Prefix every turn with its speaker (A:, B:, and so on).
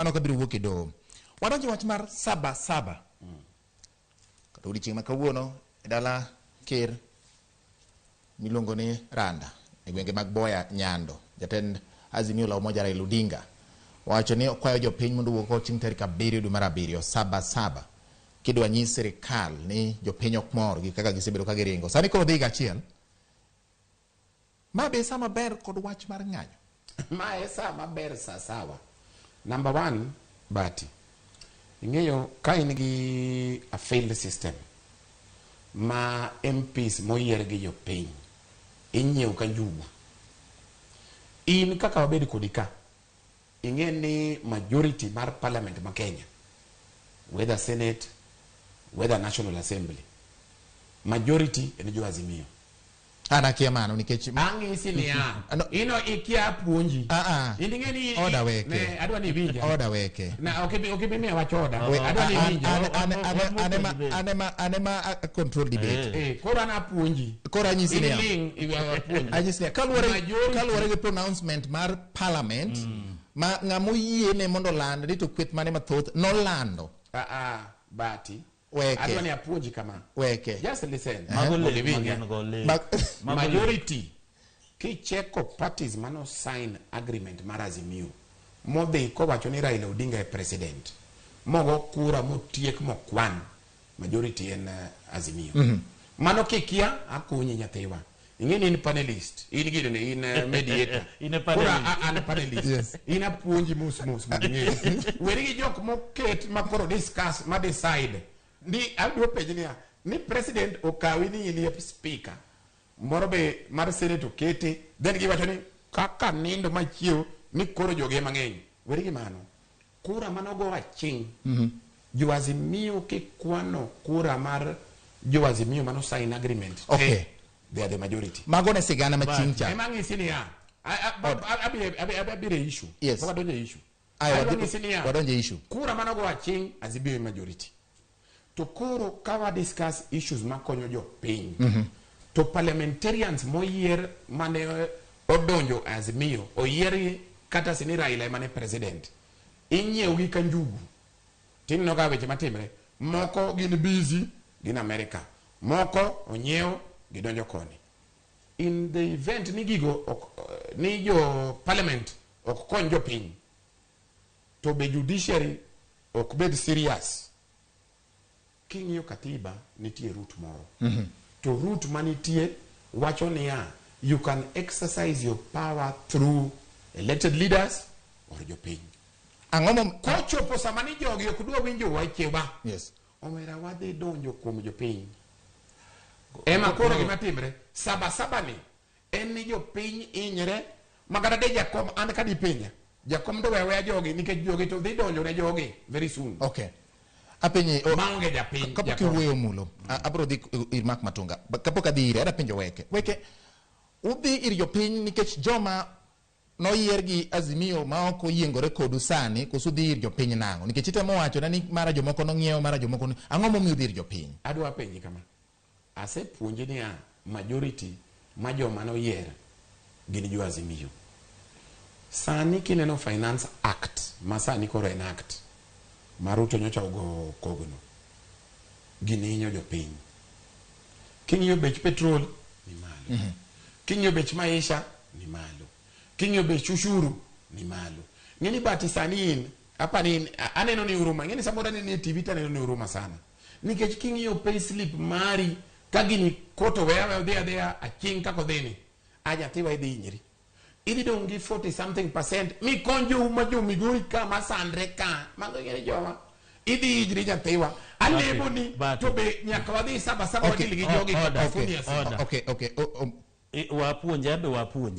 A: ano kabiro wuok e doho. Wadonjo wach mar saba saba. Kata odiochieng' ma kawuono e dala ker miluongo ni Randa e gwenge mag Boya Nyando. Jatend Azimio la Umoja Raila Odinga wacho ni okwayo jopiny mondo owuok chieng' tarik 7 dwe mar 7 saba saba. Kidwa nyis sirikal ni jopiny ok mor gi kaka gisebedo ka giringo. Sani koro dhi gachiel. Ma be sama ber kod wach mar ng'anyo.
B: Ma esa maber sawa. Number 1, Bati. Ing'eyo ka in gi a failed system ma MPs moyier gi jopiny inyiew ka njugu. In kaka wabedi kodi ka ing'e ni majority mar parliament ma Kenya, whether Senate, whether National Assembly, majority en jo Azimio.
A: Ana kia mano nikech
B: ang'isi ni ino ikia puonji indinge ni
A: oda weke
B: ne adwa ni vinja
A: oda weke
B: na okibimia wachoda adwa ni vinja
A: anema control debate
B: kora na puonji
A: kora nyisi ni
B: anyisi
A: ni kalwore gi pronouncement mar parliament ma ng'amo yiene mondo land ni to kweth mane mathoth no lando
B: Bati
A: weke
B: adwa ni apuonji kama
A: weke
B: just listen majority kicheko parties mano sign agreement mar Azimio modhi ko wacho ni Raila Odinga e president mogo kura motiek mokwan majority en Azimio mano kikia akunyi nyathiwa ing'eni in panelist in gidene in mediator kura an panelist in apuonji mus mang'eyo weri gi jok moket makoro discuss ma decide ni adwo penj ni president okawi ni in speaker moro be mar senate okete then giwacho ni kaka nindo machiew ni koro joge mang'eny weri gi mano kura manogo aching jo Azimio kikwano kura mar jo Azimio mano sign agreement
A: okay
B: they are the majority
A: magone sigana machincha
B: emang'isi ni abire issue
A: yes
B: wadonje issue
A: wadonje issue
B: kura manogo aching Azimio majority to koro kawa discuss issues makonyo jo piny to parliamentarians moyier mane odonjo Azimio oyier kata sini Raila mane president inyiew gi ka njugu tinno ga weche matimre moko gin busy gin America moko onyiew gidonjo koni in the event ni gigo ni jo parliament ok konyo jo piny to be judiciary ok bed serious. King'iyo katiba nitie root moro to root manitie wacho niya you can exercise your power through elected leaders or jopiny
A: ang'omo
B: kochopo sama ni jogi ok dwa winjo wache ba
A: yes
B: omera wadhi donjo kuom jopiny ema koro gima timre saba ni en ni jopiny inyre magara de jakom an kadi pinya jakom do wewe jogi nikech jogi to dhi donjo ne jogi very soon.
A: Okay apenye
B: maonge japiny
A: kapok iwuoyo mulo abro dhi ir Mark Matunga kapok adhi ire ada penjo weke udhi ir jopiny nikech joma noyier gi Azimio ma ok oyiengore kodu sani koso dhi ir jopiny nang'o nikech itemo wacho ni mara jomoko nong'iewo mara jomoko ang'o momiyo dhi ir jopiny
B: adwa penji kama asepuonji ni majority ma joma noyier gin jo Azimio sani kineno finance act ma sani koro en act Maruto nyocha ugo kogno gininyo jopiny king'iyo bech petrol ni malo king'iyo bech maisha ni malo king'iyo bech ushuru ni malo ng'eni Bati sani in hapa ni aneno ni huruma ng'eni samora ni TV taneno ni huruma sana nikech king'iyo pay slip mari kagini koto wewe odhia aching kako dhini aja tiwa idhi nyiri ili dongi 40 something % mi konjo uma jo Migori kama sandre ka mango ngene joma idi ijri jathiwa alebo ni to be nyaka wadhi saba wadili gi jogi
A: okay wapuonja be wapuonja